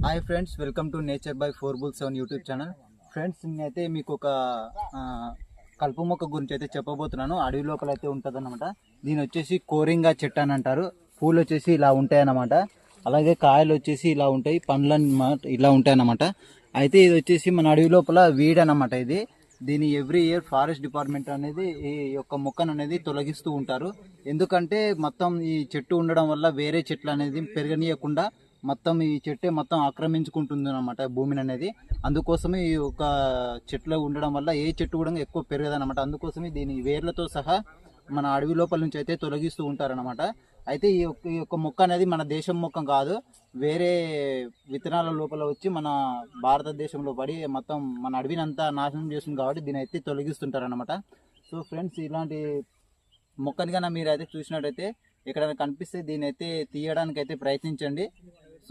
Hi friends, welcome to nature by 4 Bull 7 YouTube channel. Friends, నేనైతే మీకు ఒక కలుపు మొక్క గురించి అయితే చెప్పబోతున్నాను. అడవి లోపల అయితే ఉంటుంది అన్నమాట. దీని వచ్చేసి కోరింగా చెట్టు అని అంటారు. పూలు వచ్చేసి ఇలా ఉంటాయి అన్నమాట. అలాగే కాయలు వచ్చేసి ఇలా ఉంటాయి, పండ్లు ఇలా ఉంటాయి అన్నమాట. అయితే ఇది వచ్చేసి మన అడవి లోపల వీడ్ అన్నమాట. దీని ఎవ్రీ ఇయర్ ఫారెస్ట్ డిపార్ట్మెంట్ అనేది ఈ యొక్క మొక్కను అనేది తొలగిస్తూ ఉంటారు. ఎందుకంటే మొత్తం ఈ చెట్టు ఉండడం వల్ల వేరే చెట్లు అనేది పెరగనీయకుండా మొత్తం ఈ చెట్టే మొత్తం ఆక్రమించుకుంటుంది అనమాట భూమిని అనేది. అందుకోసమే ఈ ఒక చెట్లు ఉండడం వల్ల ఏ చెట్టు కూడా ఎక్కువ పెరగదనమాట. అందుకోసమే దీని వేర్లతో సహా మన అడవి లోపల నుంచి అయితే తొలగిస్తూ ఉంటారనమాట. అయితే ఈ యొక్క మొక్క అనేది మన దేశం మొక్క కాదు, వేరే విత్తనాల లోపల వచ్చి మన భారతదేశంలో పడి మొత్తం మన అడవిని అంతా నాశనం చేస్తుంది కాబట్టి దీని అయితే తొలగిస్తుంటారనమాట. సో ఫ్రెండ్స్, ఇలాంటి మొక్కని కన్నా మీరు అయితే చూసినట్టయితే ఎక్కడైనా కనిపిస్తే దీని అయితే తీయడానికి అయితే ప్రయత్నించండి.